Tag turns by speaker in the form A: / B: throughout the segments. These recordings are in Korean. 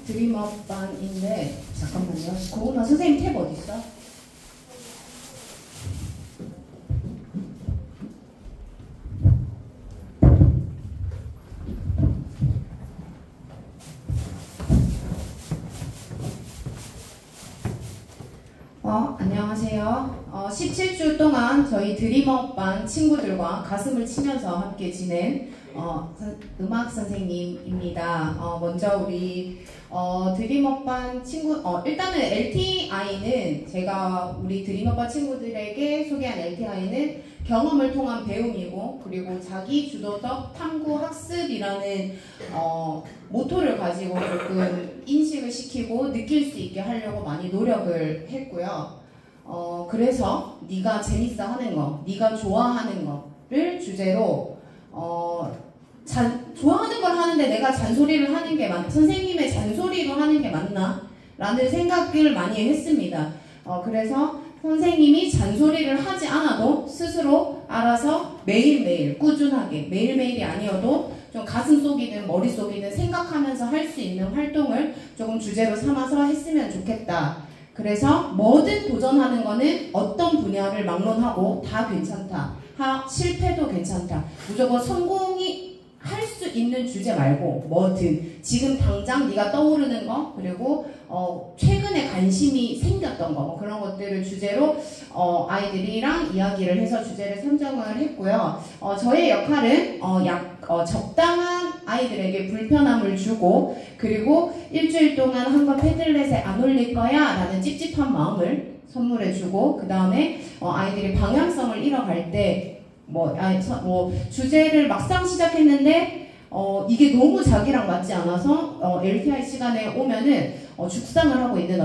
A: 드림업반인데 잠깐만요. 고은아 선생님 탭 어디 있어? 안녕하세요. 17주 동안 저희 드림업반 친구들과 가슴을 치면서 함께 지낸 음악 선생님입니다. 먼저 우리 드림업반 친구, 일단은 LTI는 제가 우리 드림업반 친구들에게 소개한 LTI는 경험을 통한 배움이고, 그리고 자기 주도적 탐구 학습이라는 모토를 가지고 조금 인식을 시키고 느낄 수 있게 하려고 많이 노력을 했고요. 그래서 네가 재밌어 하는 거, 네가 좋아하는 거를 주제로 좋아하는 걸 하는데 내가 잔소리를 하는 게 선생님의 잔소리로 하는 게 맞나? 라는 생각을 많이 했습니다. 그래서 선생님이 잔소리를 하지 않아도 스스로 알아서 매일매일 꾸준하게, 매일매일이 아니어도 좀 가슴 속이든 머리 속이든 생각하면서 할 수 있는 활동을 조금 주제로 삼아서 했으면 좋겠다. 그래서 뭐든 도전하는 거는 어떤 분야를 막론하고 다 괜찮다. 실패도 괜찮다. 무조건 성공이 할 수 있는 주제 말고 뭐든 지금 당장 네가 떠오르는 거, 그리고 최근에 관심이 생겼던 거, 그런 것들을 주제로 아이들이랑 이야기를 해서 주제를 선정을 했고요. 저의 역할은 적당한 아이들에게 불편함을 주고, 그리고 일주일 동안 한번 패들렛에 안 올릴 거야 라는 찝찝한 마음을 선물해주고, 그 다음에 아이들이 방향성을 잃어갈 때 주제를 막상 시작했는데 이게 너무 자기랑 맞지 않아서 LTI 시간에 오면은 죽상을 하고 있는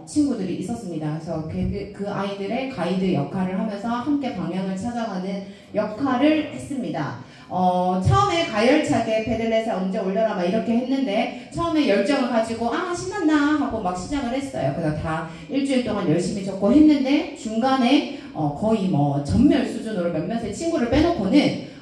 A: 친구들이 있었습니다. 그래서 그 아이들의 가이드 역할을 하면서 함께 방향을 찾아가는 역할을 했습니다. 처음에 가열차게 패들렛에 언제 올려라 막 이렇게 했는데, 처음에 열정을 가지고 신난다 하고 막 시작을 했어요. 그래서 다 일주일 동안 열심히 적고 했는데, 중간에 거의 전멸 수준으로 몇몇의 친구를 빼놓고는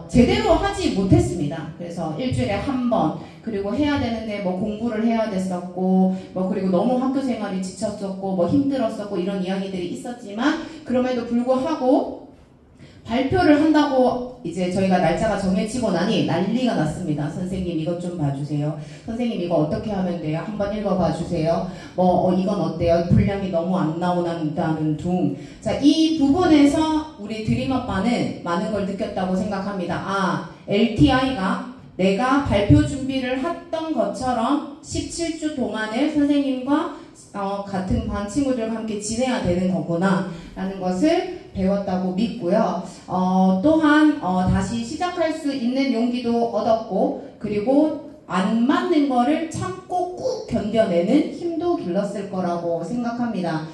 A: 제대로 하지 못했습니다. 그래서 일주일에 한 번, 그리고 해야 되는데 공부를 해야 됐었고, 그리고 너무 학교 생활이 지쳤었고, 힘들었었고, 이런 이야기들이 있었지만, 그럼에도 불구하고 발표를 한다고 이제 저희가 날짜가 정해지고 나니 난리가 났습니다. 선생님 이것 좀 봐주세요. 선생님 이거 어떻게 하면 돼요? 한번 읽어봐 주세요. 이건 어때요? 분량이 너무 안 나오는 둥. 자, 이 부분에서 우리 드림업반은 많은 걸 느꼈다고 생각합니다. LTI가 내가 발표 준비를 했던 것처럼 17주 동안을 선생님과 같은 반 친구들과 함께 지내야 되는 거구나 라는 것을 배웠다고 믿고요. 또한 다시 시작할 수 있는 용기도 얻었고, 그리고 안 맞는 거를 참고 꾹 견뎌내는 힘도 길렀을 거라고 생각합니다.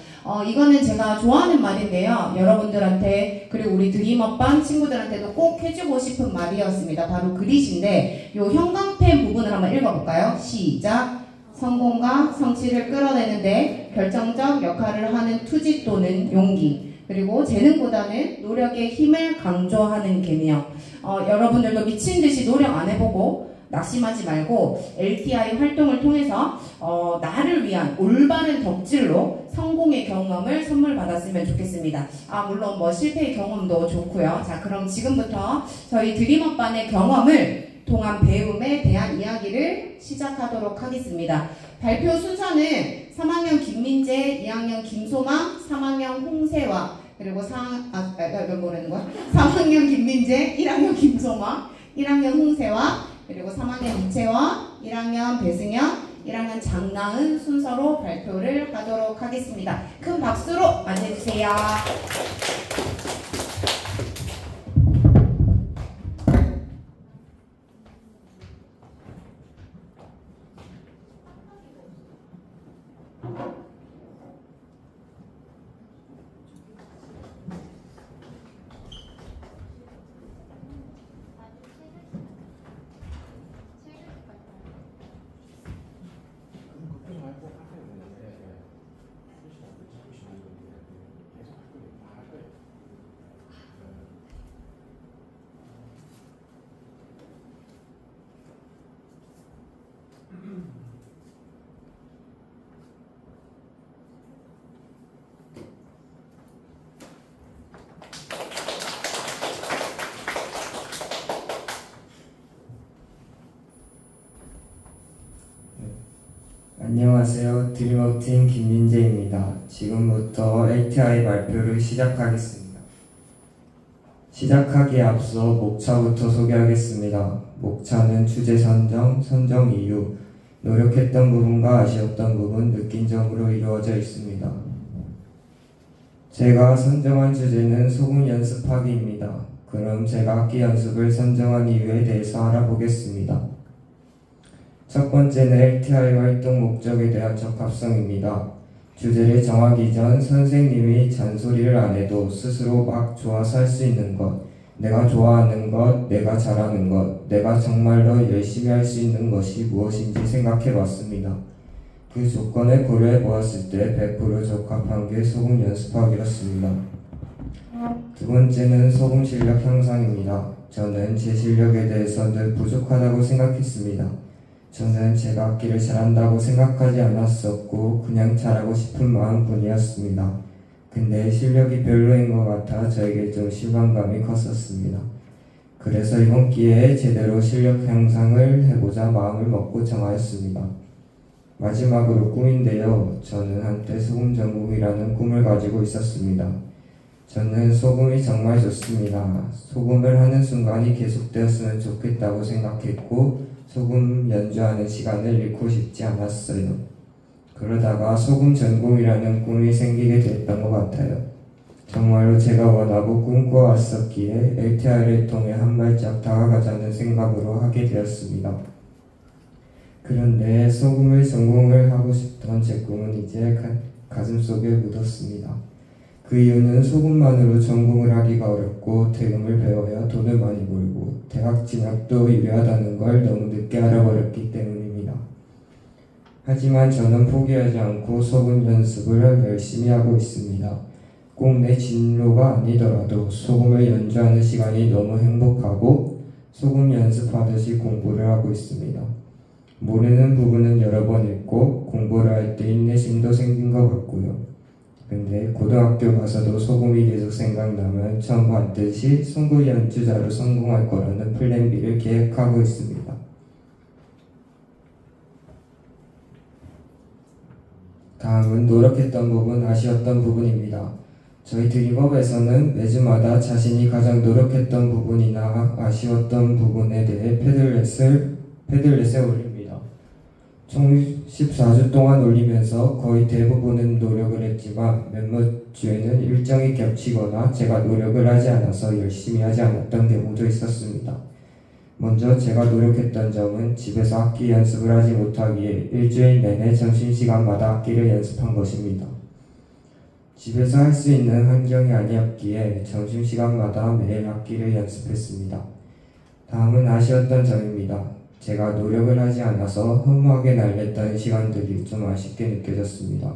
A: 이거는 제가 좋아하는 말인데요. 여러분들한테, 그리고 우리 드림업반 친구들한테도 꼭 해주고 싶은 말이었습니다. 바로 그릿인데, 요 형광펜 부분을 한번 읽어볼까요? 시작! 성공과 성취를 끌어내는데 결정적 역할을 하는 투지 또는 용기, 그리고 재능보다는 노력의 힘을 강조하는 개념. 여러분들도 미친듯이 노력 안 해보고 낙심하지 말고 LTI 활동을 통해서 나를 위한 올바른 덕질로 성공의 경험을 선물 받았으면 좋겠습니다. 물론 실패의 경험도 좋고요. 자, 그럼 지금부터 저희 드림업반의 경험을 통한 배움에 대한 이야기를 시작하도록 하겠습니다. 발표 순서는 3학년 김민재, 2학년 김소망, 3학년 홍세화, 그리고 3학년 김민재, 1학년 김소망, 1학년 홍세화, 그리고 3학년 이채화, 1학년 배승현, 1학년 장나은 순서로 발표를 하도록 하겠습니다. 큰 박수로 맞이해주세요.
B: 안녕하세요. 드림워크팀 김민재입니다. 지금부터 LTI 발표를 시작하겠습니다. 시작하기에 앞서 목차부터 소개하겠습니다. 목차는 주제 선정, 선정 이유, 노력했던 부분과 아쉬웠던 부분, 느낀 점으로 이루어져 있습니다. 제가 선정한 주제는 소금 연습하기입니다. 그럼 제가 악기 연습을 선정한 이유에 대해서 알아보겠습니다. 첫 번째는 LTI 활동 목적에 대한 적합성입니다. 주제를 정하기 전 선생님이 잔소리를 안 해도 스스로 막 좋아서 할 수 있는 것, 내가 좋아하는 것, 내가 잘하는 것, 내가 정말로 열심히 할 수 있는 것이 무엇인지 생각해 봤습니다. 그 조건을 고려해 보았을 때 100% 적합한 게 소금 연습하기였습니다. 두 번째는 소금 실력 향상입니다. 저는 제 실력에 대해서 늘 부족하다고 생각했습니다. 저는 제가 악기를 잘한다고 생각하지 않았었고 그냥 잘하고 싶은 마음뿐이었습니다. 근데 실력이 별로인 것 같아 저에게 좀 실망감이 컸었습니다. 그래서 이번 기회에 제대로 실력 향상을 해보자 마음을 먹고 정하였습니다. 마지막으로 꿈인데요. 저는 한때 소금 전공이라는 꿈을 가지고 있었습니다. 저는 소금이 정말 좋습니다. 소금을 하는 순간이 계속되었으면 좋겠다고 생각했고 소금 연주하는 시간을 잃고 싶지 않았어요. 그러다가 소금 전공이라는 꿈이 생기게 됐던 것 같아요. 정말로 제가 원하고 꿈꿔왔었기에 LTI를 통해 한 발짝 다가가자는 생각으로 하게 되었습니다. 그런데 소금을 전공을 하고 싶던 제 꿈은 이제 가슴속에 묻었습니다. 그 이유는 소금만으로 전공을 하기가 어렵고 대금을 배워야 돈을 많이 벌고 대학 진학도 유리하다는 걸 너무 늦게 알아버렸기 때문입니다. 하지만 저는 포기하지 않고 소금 연습을 열심히 하고 있습니다. 꼭 내 진로가 아니더라도 소금을 연주하는 시간이 너무 행복하고 소금 연습하듯이 공부를 하고 있습니다. 모르는 부분은 여러 번 읽고 공부를 할 때 인내심도 생긴 것 같고요. 근데 고등학교 가서도 소금이 계속 생각나면 처음 봤듯이 송구 연주자로 성공할 거라는 플랜 B를 계획하고 있습니다. 다음은 노력했던 부분, 아쉬웠던 부분입니다. 저희 드림업에서는 매주마다 자신이 가장 노력했던 부분이나 아쉬웠던 부분에 대해 패들렛에 올립니다. 총 14주 동안 올리면서 거의 대부분은 노력을 했지만 몇몇 주에는 일정이 겹치거나 제가 노력을 하지 않아서 열심히 하지 않았던 경우도 있었습니다. 먼저 제가 노력했던 점은 집에서 악기 연습을 하지 못하기에 일주일 내내 점심시간마다 악기를 연습한 것입니다. 집에서 할 수 있는 환경이 아니었기에 점심시간마다 매일 악기를 연습했습니다. 다음은 아쉬웠던 점입니다. 제가 노력을 하지 않아서 허무하게 날렸던 시간들이 좀 아쉽게 느껴졌습니다.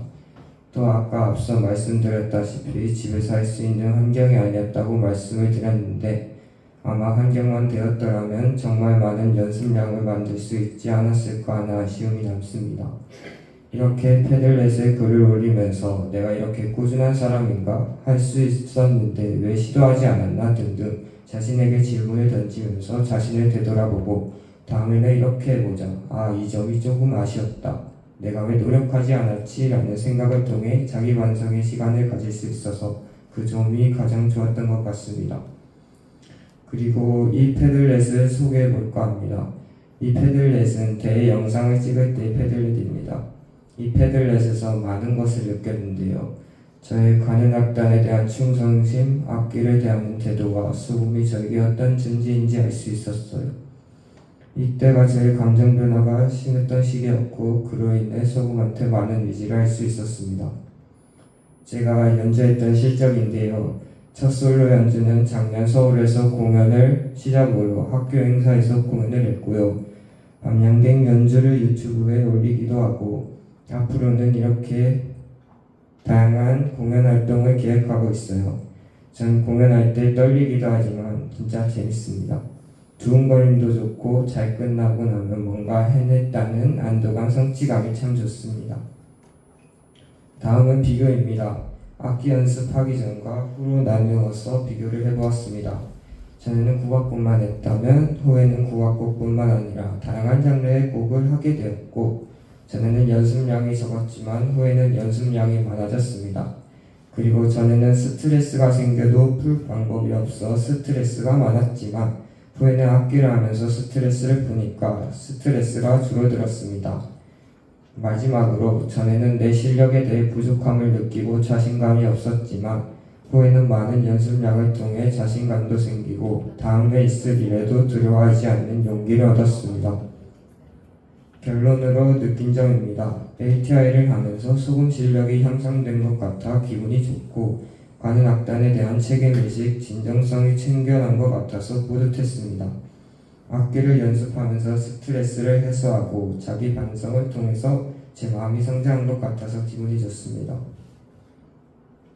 B: 또 아까 앞서 말씀드렸다시피 집에서 할 수 있는 환경이 아니었다고 말씀을 드렸는데 아마 환경만 되었더라면 정말 많은 연습량을 만들 수 있지 않았을까 하는 아쉬움이 남습니다. 이렇게 패들렛에 글을 올리면서 내가 이렇게 꾸준한 사람인가? 할 수 있었는데 왜 시도하지 않았나? 등등 자신에게 질문을 던지면서 자신을 되돌아보고 다음에는 이렇게 해보자. 이 점이 조금 아쉬웠다. 내가 왜 노력하지 않았지? 라는 생각을 통해 자기 반성의 시간을 가질 수 있어서 그 점이 가장 좋았던 것 같습니다. 그리고 이 패들렛을 소개해 볼까 합니다. 이 패들렛은 대회 영상을 찍을 때의 패들렛입니다. 이 패들렛에서 많은 것을 느꼈는데요. 저의 가는 악단에 대한 충성심, 악기를 대하는 태도가 소금이 저에게 어떤 존재인지 알 수 있었어요. 이때가 제일 감정 변화가 심했던 시기였고 그로 인해 소금한테 많은 의지를 할 수 있었습니다. 제가 연주했던 실적인데요. 첫 솔로 연주는 작년 서울에서 공연을 시작으로 학교 행사에서 공연을 했고요. 밤양갱 연주를 유튜브에 올리기도 하고 앞으로는 이렇게 다양한 공연 활동을 계획하고 있어요. 전 공연할 때 떨리기도 하지만 진짜 재밌습니다. 두근거림도 좋고 잘 끝나고 나면 뭔가 해냈다는 안도감, 성취감이 참 좋습니다. 다음은 비교입니다. 악기 연습하기 전과 후로 나누어서 비교를 해보았습니다. 전에는 국악곡만 했다면 후에는 국악곡뿐만 아니라 다양한 장르의 곡을 하게 되었고 전에는 연습량이 적었지만 후에는 연습량이 많아졌습니다. 그리고 전에는 스트레스가 생겨도 풀 방법이 없어 스트레스가 많았지만 후에는 악기를 하면서 스트레스를 푸니까 스트레스가 줄어들었습니다. 마지막으로 전에는 내 실력에 대해 부족함을 느끼고 자신감이 없었지만 후에는 많은 연습량을 통해 자신감도 생기고 다음에 있을 일에도 두려워하지 않는 용기를 얻었습니다. 결론으로 느낀 점입니다. ATI를 하면서 소금 실력이 향상된 것 같아 기분이 좋고 관현 악단에 대한 책임의식, 진정성이 챙겨난 것 같아서 뿌듯했습니다. 악기를 연습하면서 스트레스를 해소하고 자기 반성을 통해서 제 마음이 성장한 것 같아서 기분이 좋습니다.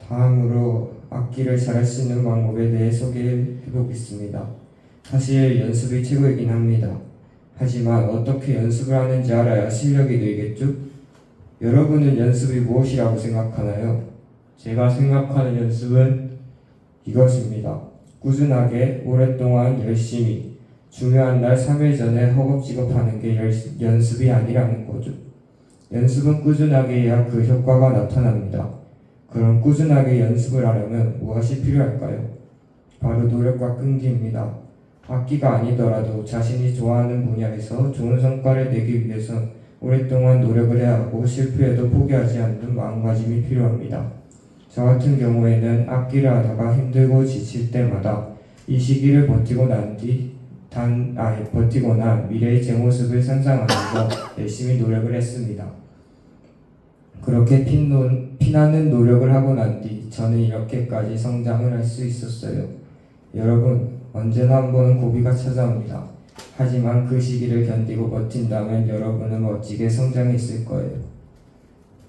B: 다음으로 악기를 잘할 수 있는 방법에 대해 소개해 보겠습니다. 사실 연습이 최고이긴 합니다. 하지만 어떻게 연습을 하는지 알아야 실력이 늘겠죠? 여러분은 연습이 무엇이라고 생각하나요? 제가 생각하는 연습은 이것입니다. 꾸준하게 오랫동안 열심히 중요한 날 3일 전에 허겁지겁하는 게 연습이 아니라는 거죠. 연습은 꾸준하게 해야 그 효과가 나타납니다. 그럼 꾸준하게 연습을 하려면 무엇이 필요할까요? 바로 노력과 끈기입니다. 악기가 아니더라도 자신이 좋아하는 분야에서 좋은 성과를 내기 위해서 오랫동안 노력을 해야 하고 실패해도 포기하지 않는 마음가짐이 필요합니다. 저 같은 경우에는 악기를 하다가 힘들고 지칠 때마다 이 시기를 버티고 난 미래의 제 모습을 상상하면서 열심히 노력을 했습니다. 그렇게 피나는 노력을 하고 난 뒤 저는 이렇게까지 성장을 할 수 있었어요. 여러분, 언제나 한 번은 고비가 찾아옵니다. 하지만 그 시기를 견디고 버틴다면 여러분은 멋지게 성장했을 거예요.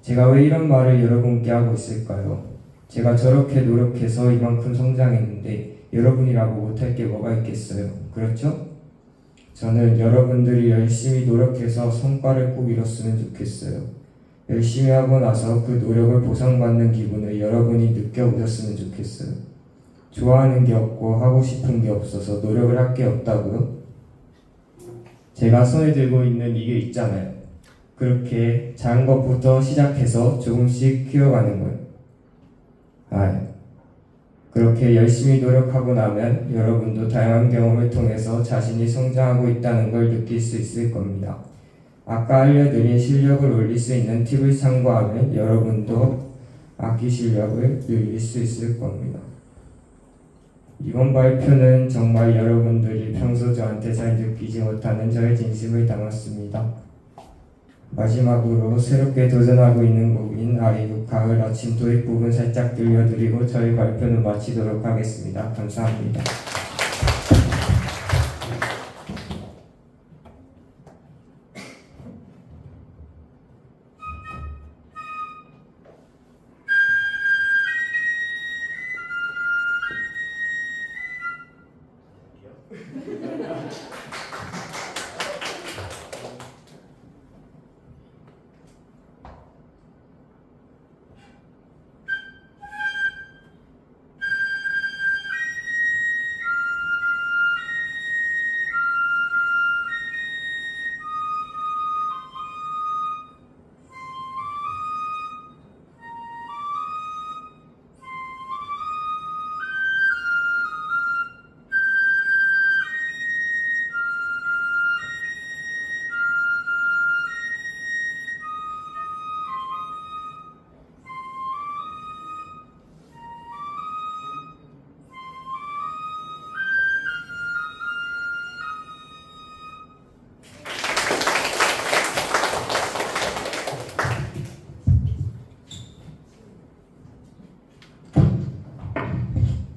B: 제가 왜 이런 말을 여러분께 하고 있을까요? 제가 저렇게 노력해서 이만큼 성장했는데 여러분이라고 못할 게 뭐가 있겠어요? 그렇죠? 저는 여러분들이 열심히 노력해서 성과를 꼭 이뤘으면 좋겠어요. 열심히 하고 나서 그 노력을 보상받는 기분을 여러분이 느껴보셨으면 좋겠어요. 좋아하는 게 없고 하고 싶은 게 없어서 노력을 할 게 없다고요? 제가 손에 들고 있는 이게 있잖아요. 그렇게 작은 것부터 시작해서 조금씩 키워가는 거예요. 그렇게 열심히 노력하고 나면 여러분도 다양한 경험을 통해서 자신이 성장하고 있다는 걸 느낄 수 있을 겁니다. 아까 알려드린 실력을 올릴 수 있는 팁을 참고하면 여러분도 악기 실력을 늘릴 수 있을 겁니다. 이번 발표는 정말 여러분들이 평소 저한테 잘 느끼지 못하는 저의 진심을 담았습니다. 마지막으로 새롭게 도전하고 있는 곡인 아리국 가을 아침 도입 부분 살짝 들려드리고 저희 발표는 마치도록 하겠습니다. 감사합니다.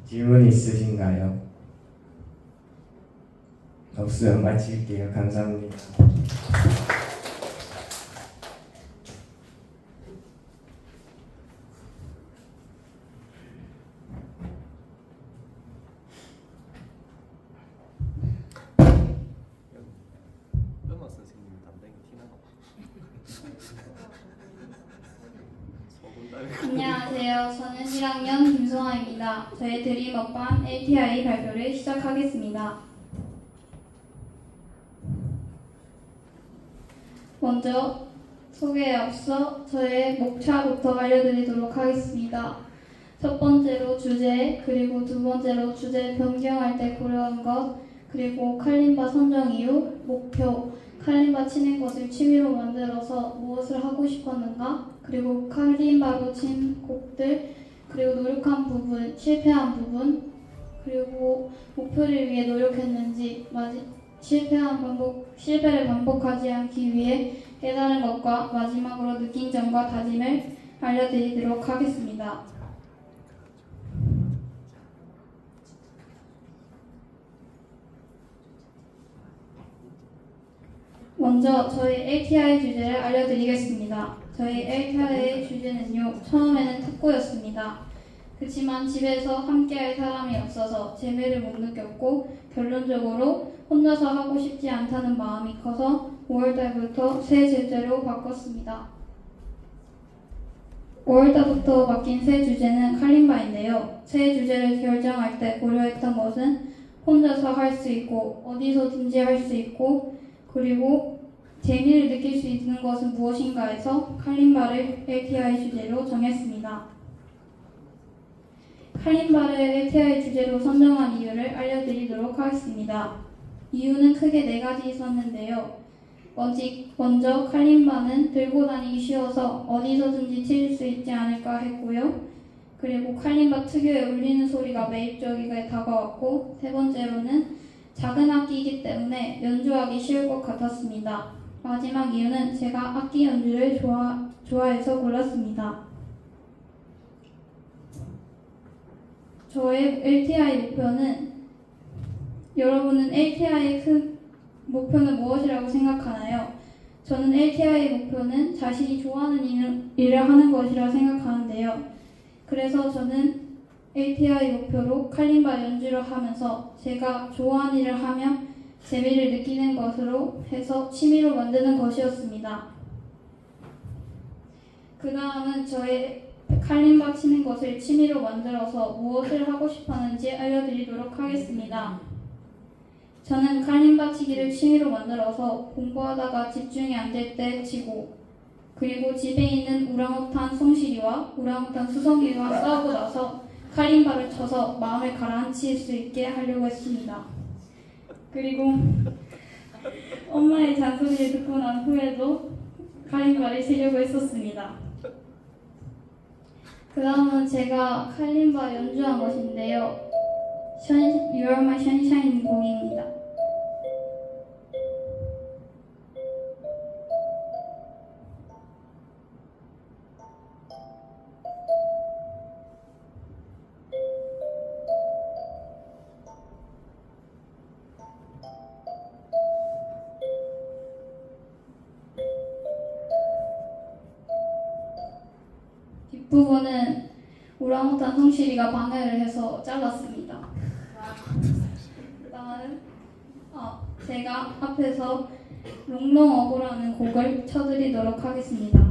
B: 질문 있으신가요? 없으면 마칠게요. 감사합니다.
C: 음악 선생님 담당이 티나나 봐.
D: 안녕하세요. 저는 1학년 김소아입니다. 저의 드림 업반 ATI 발표를 시작하겠습니다. 먼저 소개에 앞서 저의 목차부터 알려드리도록 하겠습니다. 첫 번째로 주제, 그리고 두 번째로 주제 변경할 때 고려한 것, 그리고 칼림바 선정 이유, 목표, 칼림바 치는 것을 취미로 만들어서 무엇을 하고 싶었는가, 그리고 칼림바로 친 곡들, 그리고 노력한 부분, 실패한 부분, 그리고 목표를 위해 노력했는지, 실패를 반복하지 않기 위해 깨달은 것과 마지막으로 느낀 점과 다짐을 알려드리도록 하겠습니다. 먼저 저희 LTI 주제를 알려드리겠습니다. 저희 LTI의 주제는요, 처음에는 특고였습니다. 그렇지만 집에서 함께할 사람이 없어서 재미를 못 느꼈고 결론적으로 혼자서 하고 싶지 않다는 마음이 커서 5월달부터 새 주제로 바꿨습니다. 5월달부터 바뀐 새 주제는 칼림바인데요. 새 주제를 결정할 때 고려했던 것은 혼자서 할 수 있고 어디서든지 할 수 있고 그리고 재미를 느낄 수 있는 것은 무엇인가 해서 칼림바를 LTI 주제로 정했습니다. 칼림바를 LTI 주제로 선정한 이유를 알려드리도록 하겠습니다. 이유는 크게 4가지 있었는데요. 먼저 칼림바는 들고 다니기 쉬워서 어디서든지 칠 수 있지 않을까 했고요. 그리고 칼림바 특유의 울리는 소리가 매력적이게 다가왔고, 세 번째로는 작은 악기이기 때문에 연주하기 쉬울 것 같았습니다. 마지막 이유는 제가 악기 연주를 좋아해서 골랐습니다. 저의 LTI 목표는, 여러분은 LTI의 큰 목표는 무엇이라고 생각하나요? 저는 LTI의 목표는 자신이 좋아하는 일을 하는 것이라 생각하는데요. 그래서 저는 LTI 목표로 칼림바 연주를 하면서 제가 좋아하는 일을 하며 재미를 느끼는 것으로 해서 취미로 만드는 것이었습니다. 그 다음은 저의 칼림바 치는 것을 취미로 만들어서 무엇을 하고 싶었는지 알려드리도록 하겠습니다. 저는 칼림바 치기를 취미로 만들어서 공부하다가 집중이 안 될 때 치고, 그리고 집에 있는 우랑우탄 송시리와 우랑우탄 수성이와 싸우고 나서 칼림바를 쳐서 마음을 가라앉힐 수 있게 하려고 했습니다. 그리고 엄마의 잔소리를 듣고 난 후에도 칼림바를 치려고 했었습니다. 그 다음은 제가 칼림바 연주한 것인데요. You Are My Sunshine 곡입니다. 뒷부분은 우랑우탄 성실이가 방해를 해서 잘랐습니다. 그 다음 제가 앞에서 롱롱어고라는 곡을 쳐드리도록 하겠습니다.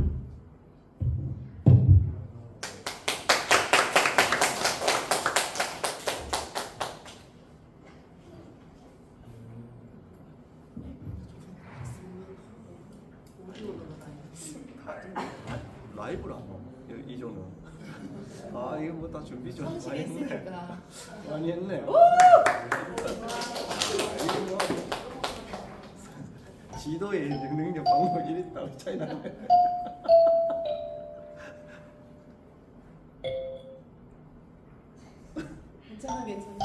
C: 라이브라고 이 정도. 아 이거 뭐 다 준비 좀 많이 했네.
A: 있으니까.
C: 많이 했네. 지도의 능력 방법 1위 따로 차이 나네.
A: 괜찮아 괜찮아.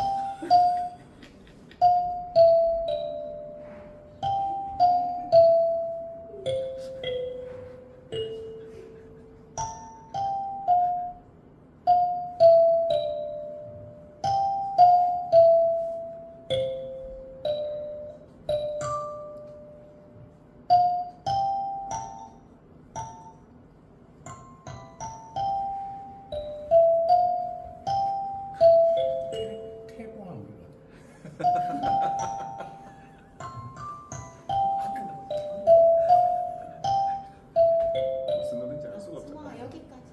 C: 무슨 노래인지 알 수가 없잖아.
A: 수아 여기까지.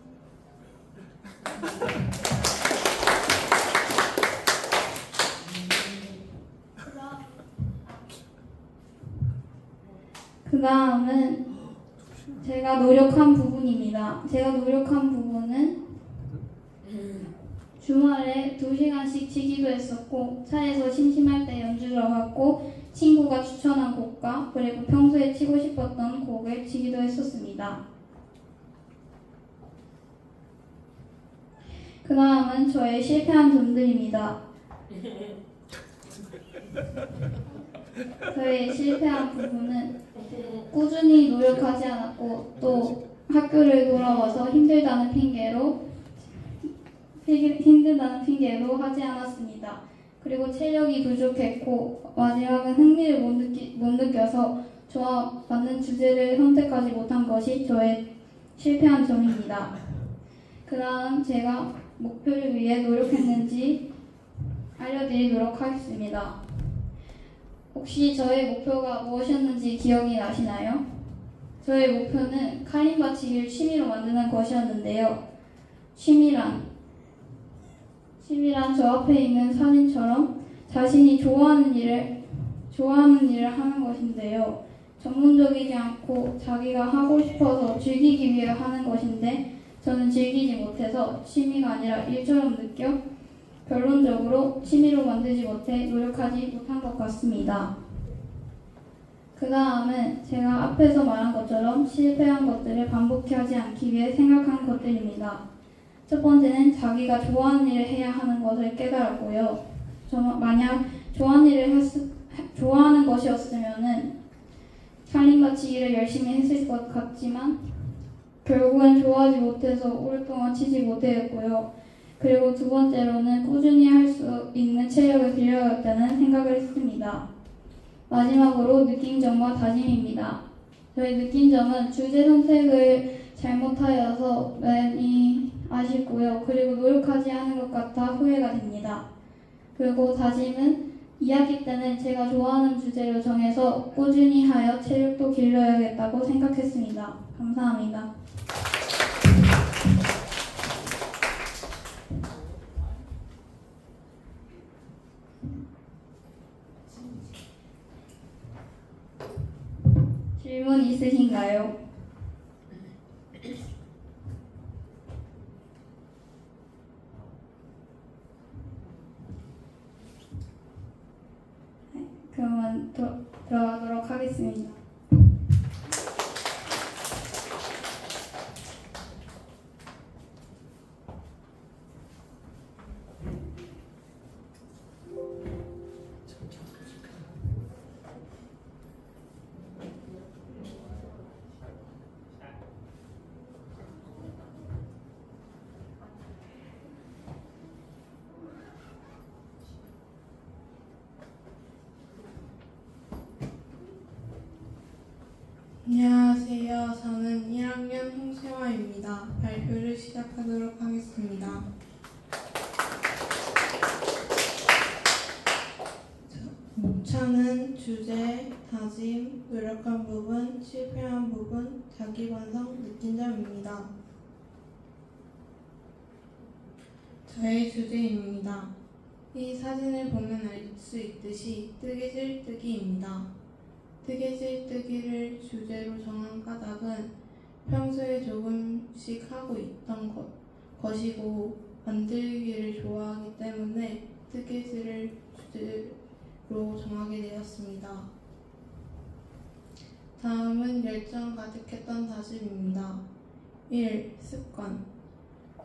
A: 그 다음은
D: 제가 노력한 부분입니다. 제가 노력한 부분은 주말에 2시간씩 치기도 했었고, 차에서 심심할 때 연주를 하고, 친구가 추천한 곡과 그리고 평소에 치고 싶었던 곡을 치기도 했었습니다. 그 다음은 저의 실패한 점들입니다. 저의 실패한 부분은 꾸준히 노력하지 않았고, 또 학교를 돌아와서 힘들다는 핑계로 하지 않았습니다. 그리고 체력이 부족했고, 마지막은 흥미를 못 느껴서 저와 맞는 주제를 선택하지 못한 것이 저의 실패한 점입니다. 그 다음 제가 목표를 위해 노력했는지 알려드리도록 하겠습니다. 혹시 저의 목표가 무엇이었는지 기억이 나시나요? 저의 목표는 칼림 받치기를 취미로 만드는 것이었는데요. 취미란 저 앞에 있는 사진처럼 자신이 좋아하는 일을 하는 것인데요. 전문적이지 않고 자기가 하고 싶어서 즐기기 위해 하는 것인데, 저는 즐기지 못해서 취미가 아니라 일처럼 느껴 결론적으로 취미로 만들지 못해 노력하지 못한 것 같습니다. 그 다음은 제가 앞에서 말한 것처럼 실패한 것들을 반복하지 않기 위해 생각한 것들입니다. 첫 번째는 자기가 좋아하는 일을 해야 하는 것을 깨달았고요. 만약 좋아하는 것이었으면은 칼림 받치기를 열심히 했을 것 같지만 결국엔 좋아하지 못해서 오랫동안 치지 못했고요. 그리고 두 번째로는 꾸준히 할 수 있는 체력을 길러야겠다는 생각을 했습니다. 마지막으로 느낀 점과 다짐입니다. 저의 느낀 점은 주제 선택을 잘못하여서 많이 아쉽고요. 그리고 노력하지 않은 것 같아 후회가 됩니다. 그리고 다짐은 2학기 때는 제가 좋아하는 주제로 정해서 꾸준히 하여 체력도 길러야겠다고 생각했습니다. 감사합니다. 질문 있으신가요? 네, 그러면 들어가도록 하겠습니다.
E: 안녕하세요. 저는 1학년 홍세화입니다. 발표를 시작하도록 하겠습니다. 목차는 주제, 다짐, 노력한 부분, 실패한 부분, 자기 완성, 느낀 점입니다. 저의 주제입니다. 이 사진을 보면 알 수 있듯이 뜨개질 뜨기입니다. 뜨개질 뜨기를 주제로 정한 까닭은 평소에 조금씩 하고 있던 것이고 만들기를 좋아하기 때문에 뜨개질을 주제로 정하게 되었습니다. 다음은 열정 가득했던 다짐입니다. 1. 습관.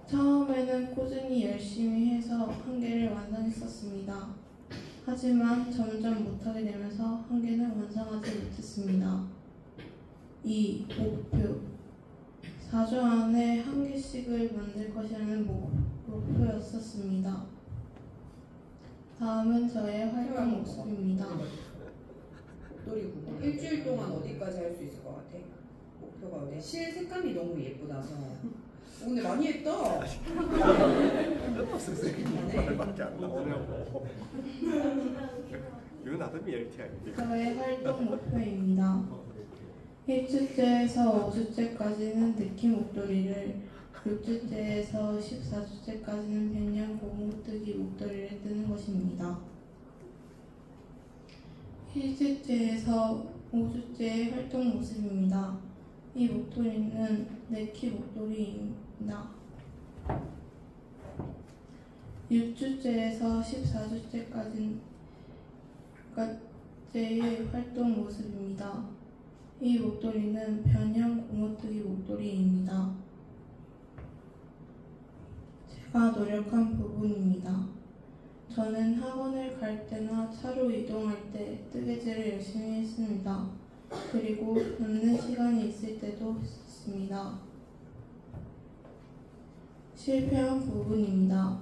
E: 처음에는 꾸준히 열심히 해서 한 개를 완성했었습니다. 하지만 점점 못하게 되면서 한 개는 완성하지 못했습니다. 2. 목표. 4주 안에 한 개씩을 만들 것이라는 목표였었습니다. 다음은 저의 활동 모습입니다.
F: 놀이구나. 일주일 동안 어디까지 할 수 있을 것 같아? 목표가 어디야? 실 색감이 너무 예쁘다서. 오늘 많이 했다.
C: 말밖에 안 나오냐고. 이건 나름이 LTI.
E: 저의 활동 목표입니다. 1주째에서 5주째까지는 느낌 목도리를, 6주째에서 14주째까지는 백년 고무뜨기 목도리를 뜨는 것입니다. 1주째에서 5주째의 활동 모습입니다. 이 목도리는 네키 목도리입니다. 6주째에서 14주째까지의 활동 모습입니다. 이 목도리는 변형 고무뜨기 목도리입니다. 제가 노력한 부분입니다. 저는 학원을 갈 때나 차로 이동할 때 뜨개질을 열심히 했습니다. 그리고 남는 시간이 있을 때도 했습니다. 실패한 부분입니다.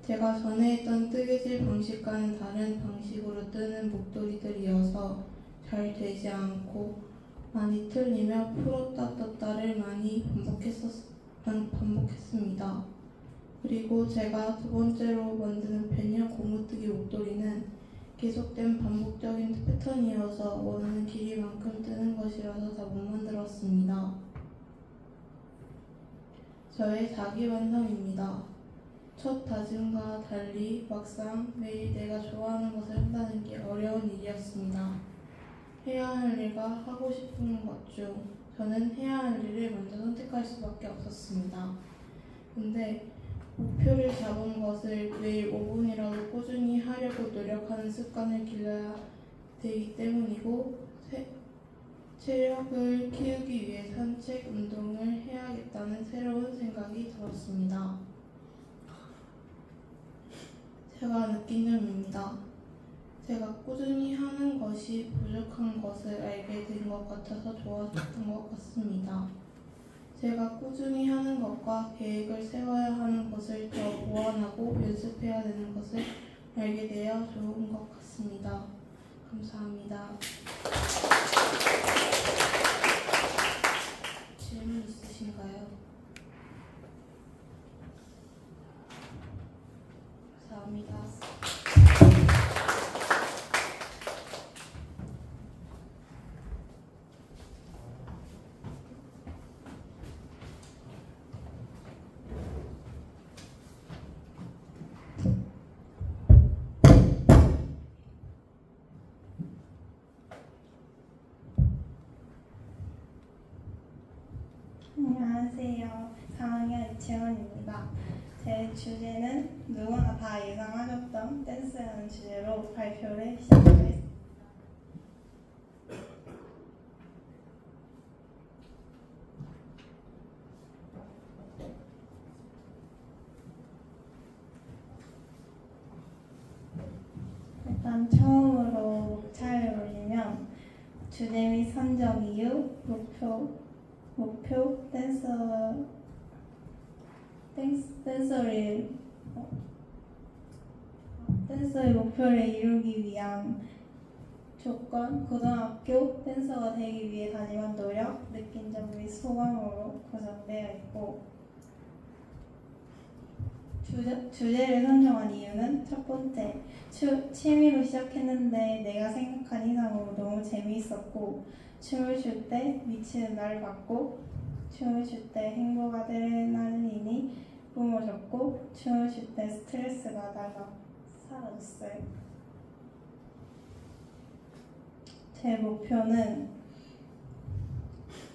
E: 제가 전에 했던 뜨개질 방식과는 다른 방식으로 뜨는 목도리들이어서 잘 되지 않고 많이 틀리며 풀었다 떴다를 많이 반복했습니다. 그리고 제가 두 번째로 만드는 변형 고무뜨기 목도리는 계속된 반복적인 패턴이어서 원하는 길이만큼 뜨는 것이라서 다 못 만들었습니다. 저의 자기 완성입니다. 첫 다짐과 달리 막상 매일 내가 좋아하는 것을 한다는 게 어려운 일이었습니다. 해야 할 일과 하고 싶은 것 중 저는 해야 할 일을 먼저 선택할 수밖에 없었습니다. 근데 목표를 잡은 것을 매일 5분이라도 꾸준히 하려고 노력하는 습관을 길러야 되기 때문이고 체력을 키우기 위해 산책, 운동을 해야겠다는 새로운 생각이 들었습니다. 제가 느낀 점입니다. 제가 꾸준히 하는 것이 부족한 것을 알게 된 것 같아서 좋아졌던 것 같습니다. 제가 꾸준히 하는 것과 계획을 세워야 하는 것을 더 보완하고 연습해야 되는 것을 알게 되어 좋은 것 같습니다. 감사합니다. 질문 있으신가요? 감사합니다.
G: 안녕하세요. 4학년 이채원입니다. 제 주제는 누구나 다 예상하셨던 댄스라는 주제로 발표를 시작하겠습니다. 일단 처음으로 목차를 올리면 주제 및 선정 이유, 목표 댄서의 목표를 이루기 위한 조건, 고등학교 댄서가 되기 위해 다짐한 노력, 느낀 점 및 소감으로 구성되어 있고, 주제를 선정한 이유는 첫 번째, 취미로 시작했는데 내가 생각한 이상으로 너무 재미있었고, 춤을 출 때 미치는 날 같고, 춤을 출 때 행복 아드레날린이 뿜어졌고, 춤을 출 때 스트레스가 사라졌어요. 제 목표는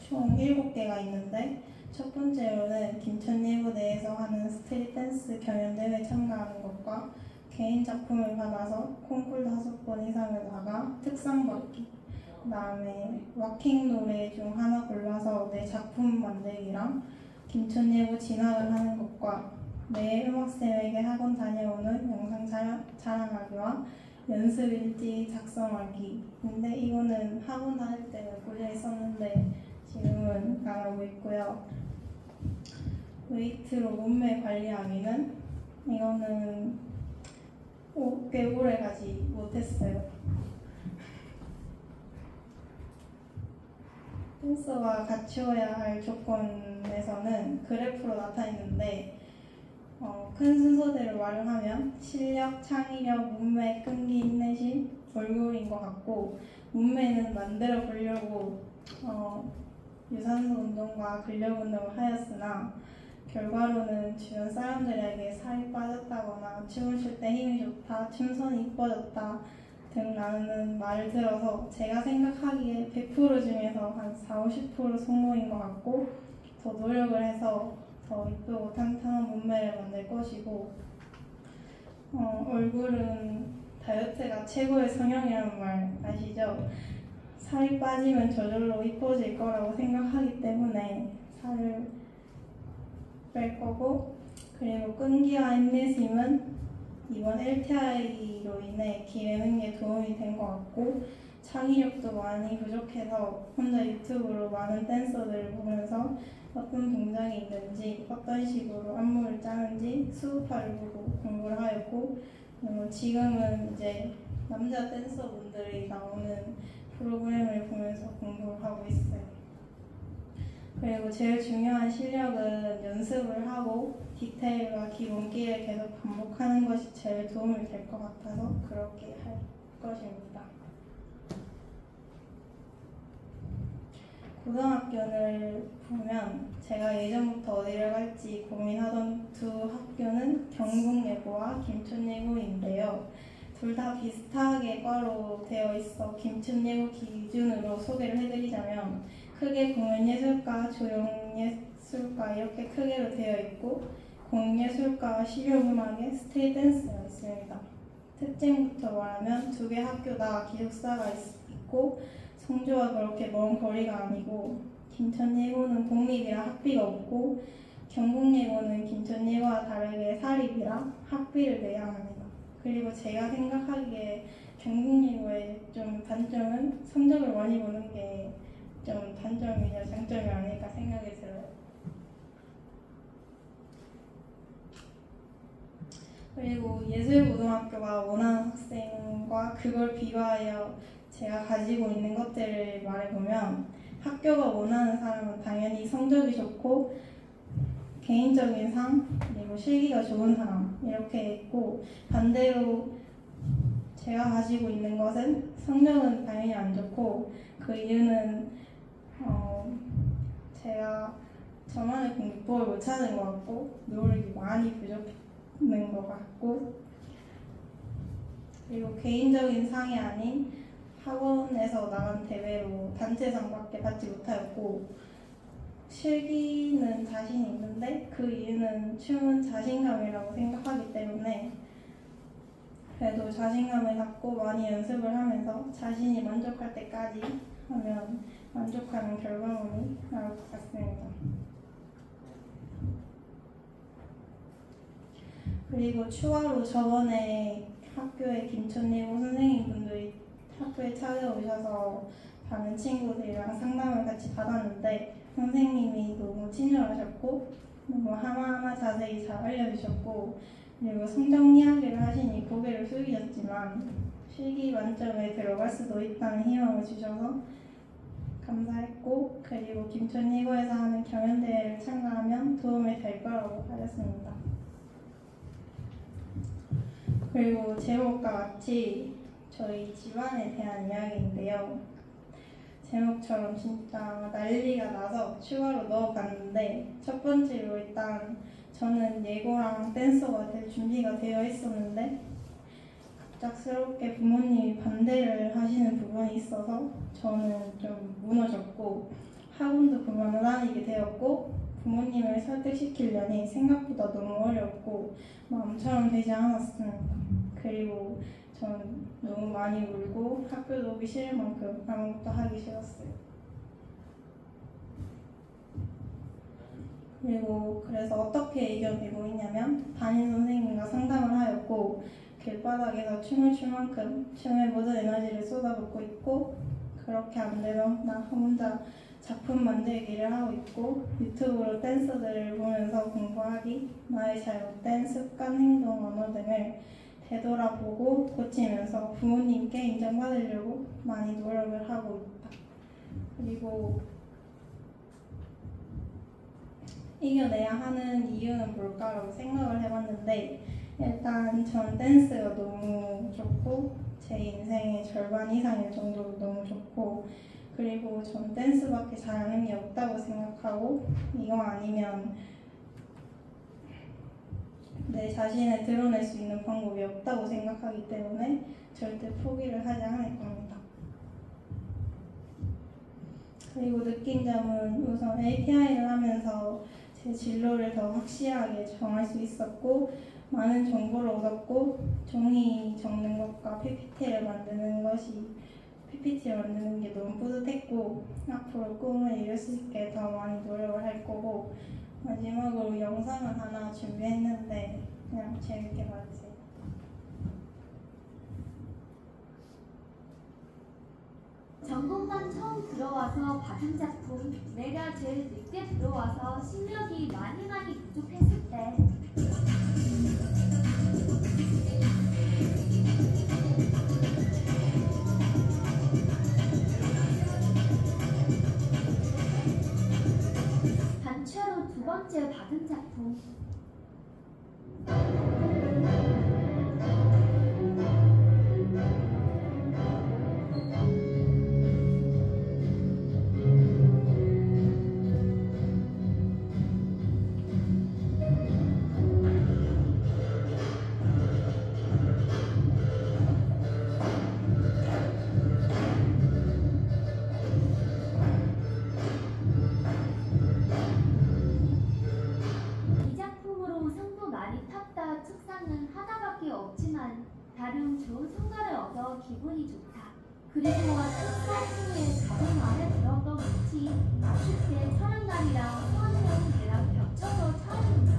G: 총 7개가 있는데, 첫 번째로는 김천예부대에서 하는 스트릿 댄스 경연대회 참가하는 것과 개인 작품을 받아서 콩쿨 5번 이상을 나가 특상 받기, 그 다음에 왁킹 노래 중 하나 골라서 내 작품 만들기랑 김천예부 진학을 하는 것과 내 음악쌤에게 학원 다녀오는 영상 자랑하기와 연습 일지 작성하기. 근데 이거는 학원 다닐 때는 꾸준히 썼는데 지금은 안 하고 있고요. 웨이트로 몸매 관리하기는 이거는 꽤 오래 가지 못했어요. 댄서가 갖추어야 할 조건에서는 그래프로 나타있는데 큰 순서대로 말을 하면 실력, 창의력, 몸매, 끈기, 인내심, 얼굴인 것 같고, 몸매는 만들어 보려고 유산소 운동과 근력 운동을 하였으나 결과로는 주변 사람들에게 살이 빠졌다거나 춤을 출 때 힘이 좋다, 춤선이 이뻐졌다 등라는 말을 들어서 제가 생각하기에 100% 중에서 한 40~50% 성공인 것 같고 더 노력을 해서 더 이쁘고 탄탄한 몸매를 만들 것이고 얼굴은 다이어트가 최고의 성형이라는 말 아시죠? 살이 빠지면 저절로 이뻐질 거라고 생각하기 때문에 살을 뺄 거고 그리고 끈기와 인내심은 이번 LTI로 인해 기르는 게 도움이 된 것 같고 창의력도 많이 부족해서 혼자 유튜브로 많은 댄서들을 보면서 어떤 동작이 있는지 어떤 식으로 안무를 짜는지 수우파를 보고 공부를 하였고 지금은 이제 남자 댄서분들이 나오는 프로그램을 보면서 공부를 하고 있어요. 그리고 제일 중요한 실력은 연습을 하고 디테일과 기본기를 계속 반복하는 것이 제일 도움이 될 것 같아서 그렇게 할 것입니다. 고등학교를 보면 제가 예전부터 어디를 갈지 고민하던 두 학교는 경북예고와 김천예고인데요. 둘 다 비슷하게 과로 되어 있어 김천예고 기준으로 소개를 해드리자면 크게 공연예술과, 조형예술과 이렇게 크게로 되어 있고 공예술과와 실용음악에 스테이 댄스가 있습니다. 특징부터 말하면 두 개 학교 다 기숙사가 있고 성조와 그렇게 먼 거리가 아니고 김천예고는 공립이라 학비가 없고 경북예고는 김천예고와 다르게 사립이라 학비를 내야 합니다. 그리고 제가 생각하기에 경북예고의 좀 단점은 성적을 많이 보는 게 좀 단점이냐 장점이 아닐까 생각이 들어요. 그리고 예술고등학교가 원하는 학생과 그걸 비교하여 제가 가지고 있는 것들을 말해보면 학교가 원하는 사람은 당연히 성적이 좋고 개인적인 상 그리고 실기가 좋은 사람 이렇게 있고 반대로 제가 가지고 있는 것은 성적은 당연히 안 좋고 그 이유는 제가 저만의 공부법을 못 찾은 것 같고 노력이 많이 부족한 것 같고 그리고 개인적인 상이 아닌 학원에서 나간 대회로 단체상밖에 받지 못하였고 실기는 자신이 있는데 그 이유는 춤은 자신감이라고 생각하기 때문에 그래도 자신감을 갖고 많이 연습을 하면서 자신이 만족할 때까지 하면 만족하는 결과물이 나올 것 같습니다. 그리고 추가로 저번에 학교에 김천예고 선생님분들이 학교에 찾아오셔서 다른 친구들이랑 상담을 같이 받았는데 선생님이 너무 친절하셨고 너무 하나하나 자세히 잘 알려주셨고 그리고 성적 이야기를 하시니 고개를 숙이셨지만 실기 만점에 들어갈 수도 있다는 희망을 주셔서 감사했고 그리고 김천예고에서 하는 경연대회를 참가하면 도움이 될 거라고 하셨습니다. 그리고 제목과 같이 저희 집안에 대한 이야기인데요. 제목처럼 진짜 난리가 나서 추가로 넣어봤는데 첫 번째로 일단 저는 예고랑 댄서가 될 준비가 되어 있었는데 갑작스럽게 부모님이 반대를 하시는 부분이 있어서 저는 좀 무너졌고 학원도 그만 다니게 되었고 부모님을 설득시키려니 생각보다 너무 어렵고 마음처럼 되지 않았습니다. 그리고 전 너무 많이 울고 학교도 오기 싫을 만큼 아무것도 하기 싫었어요. 그리고 그래서 어떻게 이겨내고 있냐면 담임 선생님과 상담을 하였고 길바닥에서 춤을 출 만큼 춤에 모든 에너지를 쏟아붓고 있고 그렇게 안 되면 나 혼자 작품 만들기를 하고 있고 유튜브로 댄서들을 보면서 공부하기, 나의 잘못된 습관, 행동, 언어 등을 되돌아보고 고치면서 부모님께 인정받으려고 많이 노력을 하고 있다. 그리고 이겨내야 하는 이유는 뭘까라고 생각을 해봤는데 일단 전 댄스가 너무 좋고 제 인생의 절반 이상일 정도로 너무 좋고 그리고 전 댄스밖에 잘하는 게 없다고 생각하고 이거 아니면 내 자신을 드러낼 수 있는 방법이 없다고 생각하기 때문에 절대 포기를 하지 않을 겁니다. 그리고 느낀 점은 우선 LTI를 하면서 제 진로를 더 확실하게 정할 수 있었고 많은 정보를 얻었고 종이 적는 것과 PPT를 만드는 게 너무 뿌듯했고 앞으로 꿈을 이룰 수 있게 더 많이 노력을 할 거고 마지막으로 영상을 하나 준비했는데 그냥 재밌게 봐주세요.
H: 전공반 처음 들어와서 받은 작품, 내가 제일 늦게 들어와서 실력이 많이 부족했을 때 단체로 두 번째 받은 작품 책상은 하나밖에 없지만 다른 좋은 성과를 얻어 기분이 좋다. 그리고 사진에 가장 마음에 들었던 위치, 그때 촬영 날이랑 수원형 얘랑 겹쳐서 촬영을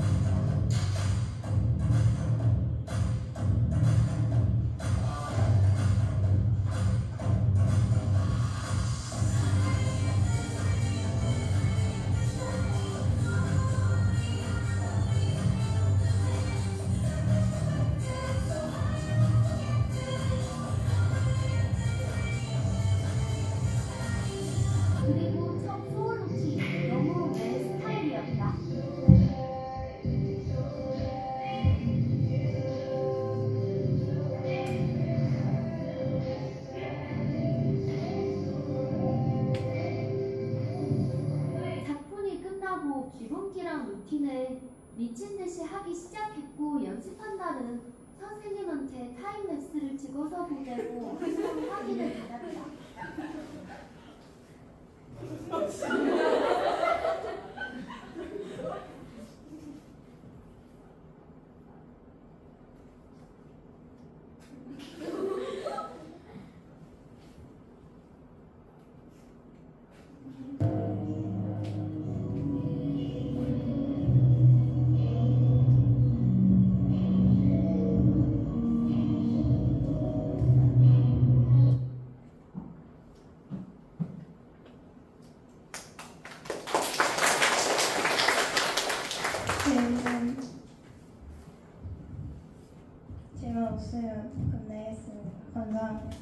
H: 그리고 첫 소울룩이 너무 내 스타일이었다. 작품이 끝나고 기본기랑 루틴을 미친듯이 하기 시작했고 연습한 날은 선생님한테 타임랩스를 찍어서 보내고 항상 확인을 받았다.
G: 질문 없으면 끝내겠습니다. 감사합니다.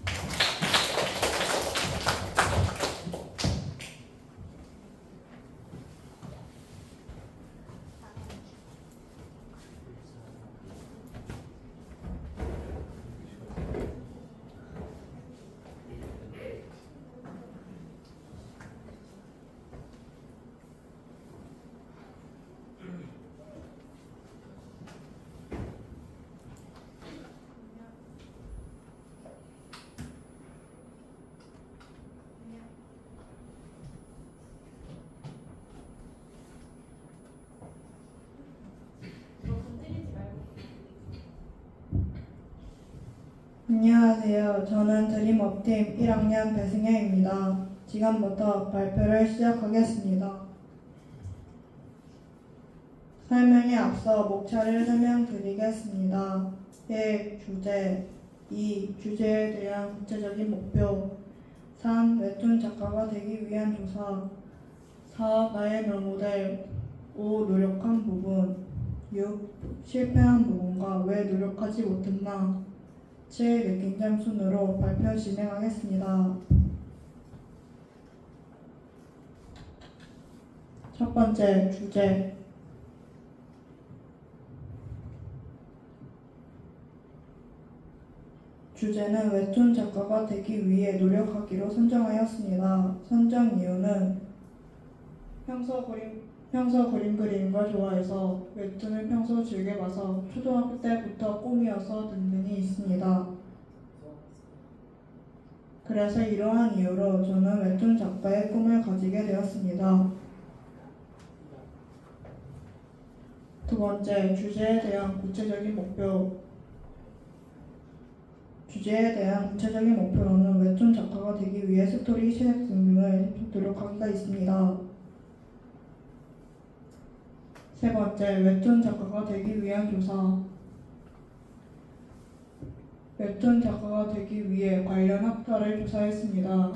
E: 안녕하세요. 저는 드림업팀 1학년 배승현입니다. 지금부터 발표를 시작하겠습니다. 설명에 앞서 목차를 설명드리겠습니다. 1. 주제 2. 주제에 대한 구체적인 목표 3. 웹툰 작가가 되기 위한 조사 4. 나의 롤모델 5. 노력한 부분 6. 실패한 부분과 왜 노력하지 못했나 7. 느낀 점 순으로 발표 진행하겠습니다. 첫 번째 주제 주제는 웹툰 작가가 되기 위해 노력하기로 선정하였습니다. 선정 이유는 평소 그림 그리는 걸 좋아해서 웹툰을 평소 즐겨봐서 초등학교 때부터 꿈이어서 등등이 있습니다. 그래서 이러한 이유로 저는 웹툰 작가의 꿈을 가지게 되었습니다. 두 번째, 주제에 대한 구체적인 목표로는 웹툰 작가가 되기 위해 스토리, 시작 등등을 노력하기가 있습니다. 세 번째, 웹툰 작가가 되기 위한 교사. 웹툰 작가가 되기 위해 관련 학과를 조사했습니다.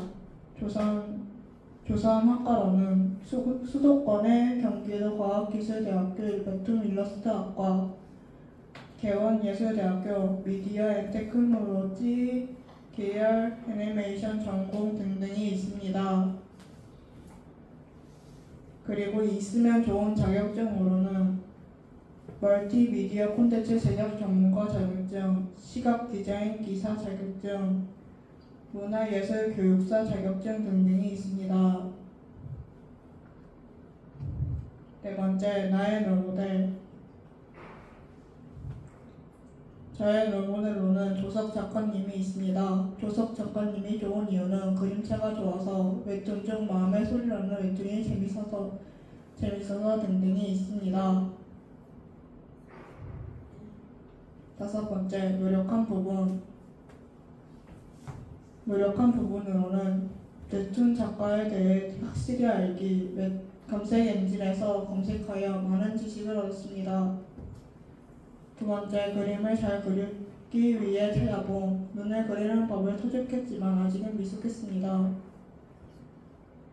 E: 조사한 학과로는 수도권의 경기도 과학기술대학교 웹툰 일러스트학과, 개원예술대학교 미디어 앤 테크놀로지 계열 애니메이션 전공 등등이 있습니다. 그리고 있으면 좋은 자격증으로는 멀티미디어 콘텐츠 제작 전문가 자격증, 시각 디자인 기사 자격증, 문화예술 교육사 자격증 등등이 있습니다. 네 번째, 나의 롤모델. 저의 롤모델로는 조석 작가님이 있습니다. 조석 작가님이 좋은 이유는 그림체가 좋아서 웹툰 중 마음에 소리 나는 웹툰이 재밌어서 등등이 있습니다. 다섯 번째, 노력한 부분으로는 웹툰 작가에 대해 확실히 알기, 검색 엔진에서 검색하여 많은 지식을 얻었습니다. 두 번째, 그림을 잘 그리기 위해 찾아본 눈을 그리는 법을 터득했지만 아직은 미숙했습니다.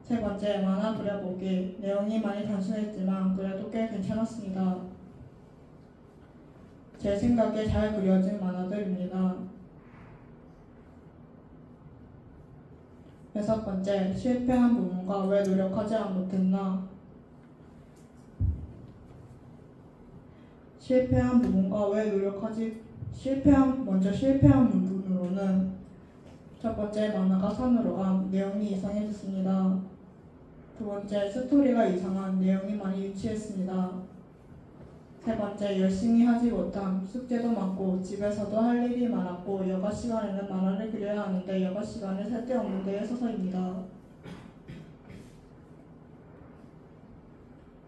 E: 세 번째, 만화 그려보기. 내용이 많이 단순했지만 그래도 꽤 괜찮았습니다. 제 생각에 잘 그려진 만화들입니다. 여섯 번째, 실패한 부분과 왜 노력하지 못했나. 실패한 부분으로는 첫 번째, 만화가 산으로 감, 내용이 이상해졌습니다. 두 번째, 스토리가 이상한, 내용이 많이 유치했습니다. 세 번째, 열심히 하지 못함, 숙제도 많고 집에서도 할 일이 많았고 여가 시간에는 만화를 그려야 하는데 여가 시간에 쓸데없는 데에 서서입니다.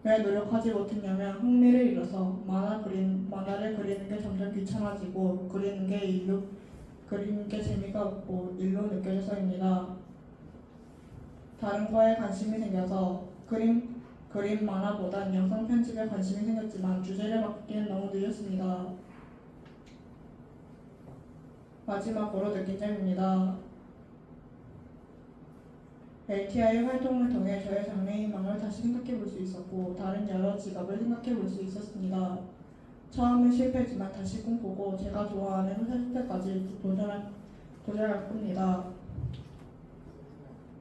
E: 왜 노력하지 못했냐면 흥미를 잃어서 만화를 그리는 게 점점 귀찮아지고 그리는 게 재미가 없고 일로 느껴져서입니다. 다른 거에 관심이 생겨서 그림 만화보단 영상 편집에 관심이 생겼지만 주제를 바꾸기는 너무 늦었습니다. 마지막으로 느낀 점입니다. LTI 활동을 통해 저의 장래희망을 다시 생각해 볼 수 있었고 다른 여러 직업을 생각해 볼 수 있었습니다. 처음엔 실패지만 다시 꿈꾸고 제가 좋아하는 회사 때까지 도전할 겁니다.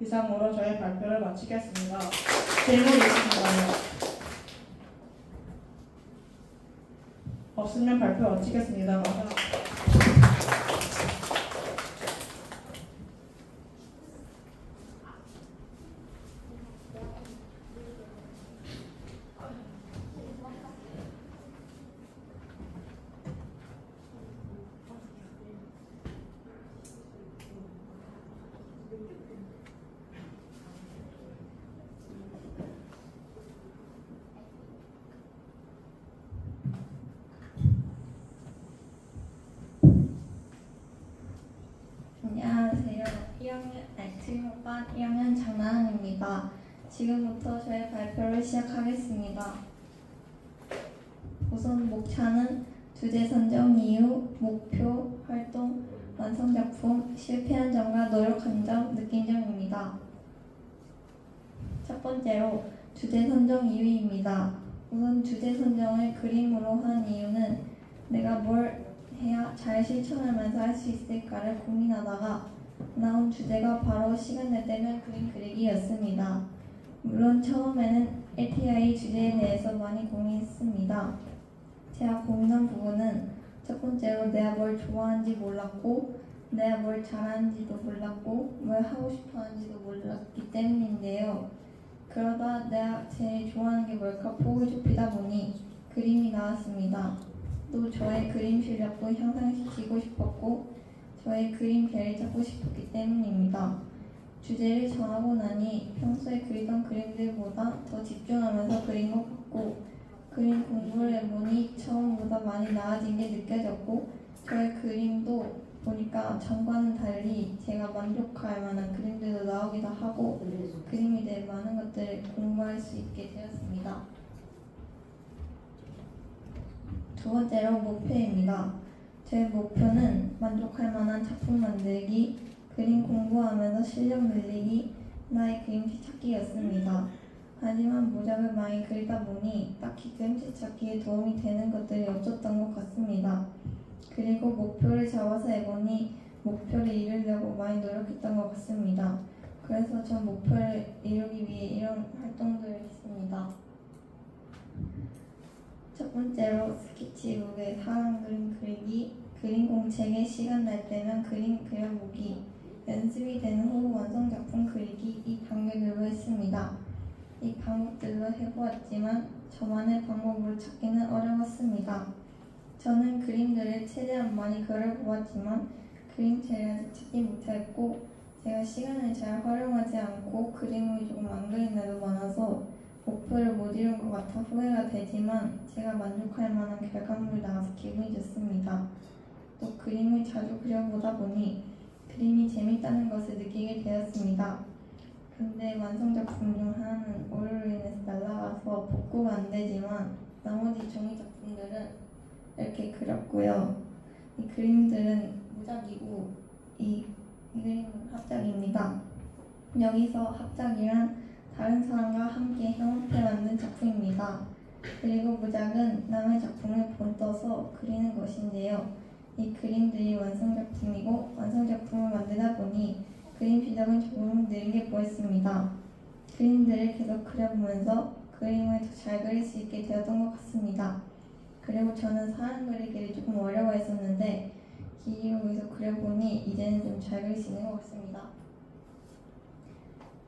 E: 이상으로 저의 발표를 마치겠습니다. 질문 있으신가요? 없으면 발표 마치겠습니다.
G: 안녕하세요. 지금반 1학년 장나은입니다. 지금부터 저의 발표를 시작하겠습니다. 우선 목차는 주제 선정 이유, 목표, 활동, 완성작품, 실패한 점과 노력한 점, 느낀 점입니다. 첫 번째로 주제 선정 이유입니다. 우선 주제 선정을 그림으로 한 이유는 내가 뭘 해야 잘 실천하면서 할 수 있을까를 고민하다가 나온 주제가 바로 시간 날 때면 그림 그리기였습니다. 물론 처음에는 LTI 주제에 대해서 많이 고민했습니다. 제가 고민한 부분은 첫 번째로 내가 뭘 좋아하는지 몰랐고 내가 뭘 잘하는지도 몰랐고 뭘 하고 싶어 하는지도 몰랐기 때문인데요. 그러다 내가 제일 좋아하는 게 뭘까 폭을 좁히다 보니 그림이 나왔습니다. 또 저의 그림 실력도 향상시키고 싶었고 저의 그림 배를 잡고 싶었기 때문입니다. 주제를 정하고 나니 평소에 그리던 그림들보다 더 집중하면서 그린 것 같고 그림 공부를 해보니 처음보다 많이 나아진 게 느껴졌고 저의 그림도 보니까 전과는 달리 제가 만족할 만한 그림들도 나오기도 하고 그림에 대해 많은 것들을 공부할 수 있게 되었습니다. 두 번째로 목표입니다. 제 목표는 만족할 만한 작품 만들기, 그림 공부하면서 실력 늘리기, 나의 그림체 찾기였습니다. 하지만 모작을 많이 그리다 보니 딱히 그림체 찾기에 도움이 되는 것들이 없었던 것 같습니다. 그리고 목표를 잡아서 해보니 목표를 이루려고 많이 노력했던 것 같습니다. 그래서 전 목표를 이루기 위해 이런 활동들을 했습니다. 첫 번째로 스케치북에 사람 그림 그리기, 그림 공책에 시간 날 때면 그림 그려보기, 연습이 되는 후 완성 작품 그리기 이 단계들로 했습니다. 이 방법들로 해보았지만 저만의 방법으로 찾기는 어려웠습니다. 저는 그림들을 최대한 많이 그려보았지만 그림체를 찾지 못했고 제가 시간을 잘 활용하지 않고 그림을 조금 안 그린 날도 많아서 목표를 못 이룬 것 같아 후회가 되지만 제가 만족할 만한 결과물이 나와서 기분이 좋습니다. 또 그림을 자주 그려보다 보니 그림이 재밌다는 것을 느끼게 되었습니다. 근데 완성작품 중 하나는 오류로 인해서 날아가서 복구가 안 되지만 나머지 종이 작품들은 이렇게 그렸고요. 이 그림들은 무작이고 이 그림은 합작입니다. 여기서 합작이란 다른 사람과 함께 협업해 만든 작품입니다. 그리고 무작은 남의 작품을 본떠서 그리는 것인데요. 이 그림들이 완성작품이고 완성작품을 만들다 보니 그림 시작은 조금 느리게 보였습니다. 그림들을 계속 그려보면서 그림을 더 잘 그릴 수 있게 되었던 것 같습니다. 그리고 저는 사람 그리기를 조금 어려워했었는데 기록에서 그려보니 이제는 좀 잘 그릴 수 있는 것 같습니다.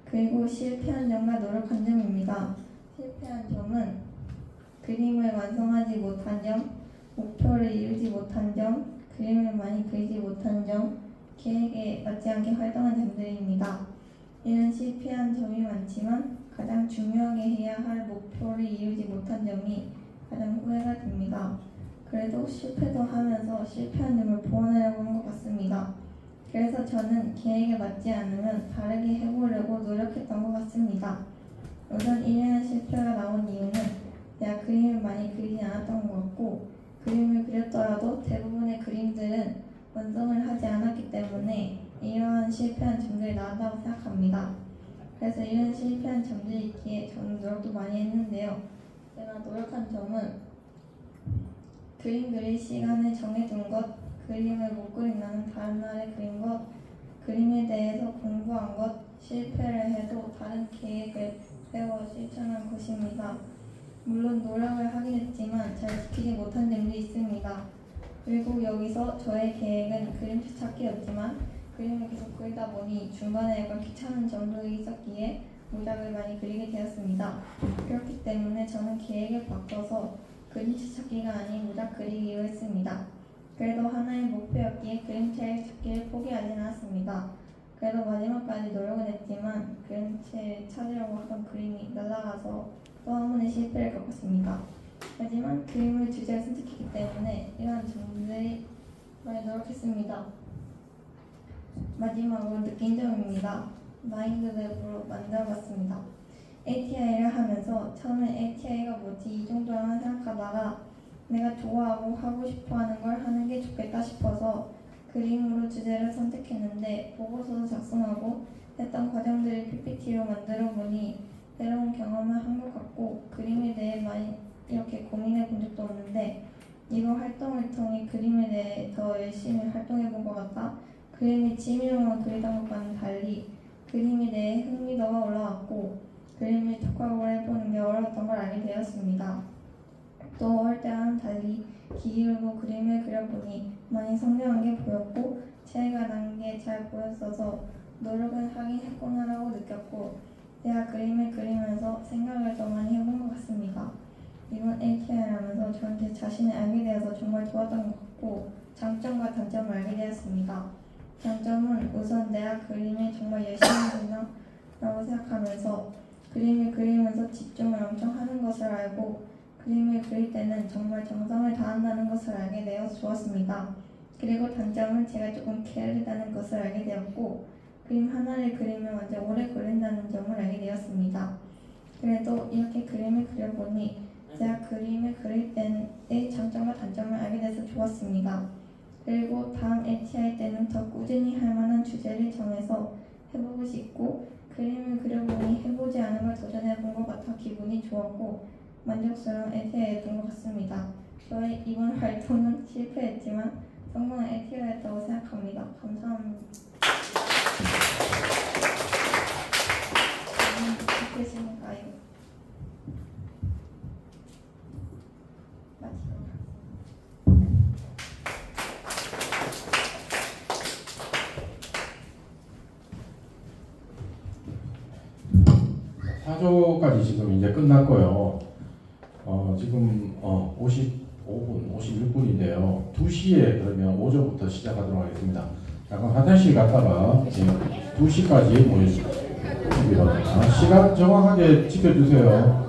G: 그리고 실패한 점과 노력한 점입니다. 실패한 점은 그림을 완성하지 못한 점, 목표를 이루지 못한 점, 그림을 많이 그리지 못한 점, 계획에 맞지 않게 활동한 점들입니다. 이런 실패한 점이 많지만 가장 중요하게 해야 할 목표를 이루지 못한 점이 가장 후회가 됩니다. 그래도 실패도 하면서 실패한 점을 보완하려고 한 것 같습니다. 그래서 저는 계획에 맞지 않으면 다르게 해보려고 노력했던 것 같습니다. 우선 1년 실패가 나온 이유는 내가 그림을 많이 그리지 않았던 것 같고 그림을 그렸더라도 대부분의 그림들은 완성을 하지 않았기 때문에 이러한 실패한 점들이 나왔다고 생각합니다. 그래서 이런 실패한 점들이 있기에 저는 노력도 많이 했는데요. 제가 노력한 점은 그림 그릴 시간을 정해둔 것, 그림을 못 그린다는 다른 날에 그린 것, 그림에 대해서 공부한 것, 실패를 해도 다른 계획을 세워 실천한 것입니다. 물론 노력을 하긴 했지만 잘 지키지 못한 점도 있습니다. 그리고 여기서 저의 계획은 그림체 찾기였지만 그림을 계속 그리다 보니 중간에 약간 귀찮은 점도 있었기에 모작을 많이 그리게 되었습니다. 그렇기 때문에 저는 계획을 바꿔서 그림체 찾기가 아닌 모작 그리기로 했습니다. 그래도 하나의 목표였기에 그림체 찾기를 포기하진 않았습니다. 그래도 마지막까지 노력은 했지만 그림체를 찾으려고 하던 그림이 날아가서 또 한 번의 실패를 겪었습니다. 하지만 그림을 주제를 선택했기 때문에 이러한 점들이 많이 노력했습니다. 마지막으로 느낀 점입니다. 마인드맵으로 만들어봤습니다. ATI를 하면서 처음에 ATI가 뭐지 이 정도만 생각하다가 내가 좋아하고 하고 싶어하는 걸 하는 게 좋겠다 싶어서 그림으로 주제를 선택했는데 보고서도 작성하고 했던 과정들을 PPT로 만들어 보니 새로운 경험을 한 것 같고 그림에 대해 많이 이렇게 고민해 본 적도 없는데 이번 활동을 통해 그림에 대해 더 열심히 활동해 본 것 같아 그림의 취미로만 그리던 것과는 달리 그림에 대해 흥미도가 올라왔고 그림을 촉각으로 해보는 게 어려웠던 걸 알게 되었습니다. 또 할 때와는 달리 기울고 그림을 그려보니 많이 선명한 게 보였고 차이가 난 게 잘 보였어서 노력은 하긴 했구나라고 느꼈고 제가 그림을 그리면서 생각을 더 많이 해본 것 같습니다. 이번 LTI를 하면서 저한테 자신을 알게 되어서 정말 좋았던 것 같고 장점과 단점을 알게 되었습니다. 장점은 우선 내가 그림에 정말 열심히 된다고 생각하면서 그림을 그리면서 집중을 엄청 하는 것을 알고 그림을 그릴 때는 정말 정성을 다한다는 것을 알게 되어서 좋았습니다. 그리고 단점은 제가 조금 게으르다는 것을 알게 되었고 그림 하나를 그리면 완전 오래 걸린다는 점을 알게 되었습니다. 그래도 이렇게 그림을 그려보니 제가 그림을 그릴 때의 장점과 단점을 알게 돼서 좋았습니다. 그리고 다음 LTI 때는 더 꾸준히 할 만한 주제를 정해서 해보고 싶고 그림을 그려보니 해보지 않은 걸 도전해본 것 같아 기분이 좋았고 만족스러운 LTI였던 것 같습니다. 저의 이번 활동은 실패했지만 성공한 LTI였다고 생각합니다. 감사합니다. 계십니까요? 마치도록
I: 하겠습니다. 4조까지 지금 이제 끝났고요. 지금 55분, 56분인데요. 2시에 그러면 5조부터 시작하도록 하겠습니다. 잠깐 화장실 갔다가 2시까지 모여주십니다. 시간 정확하게 지켜주세요.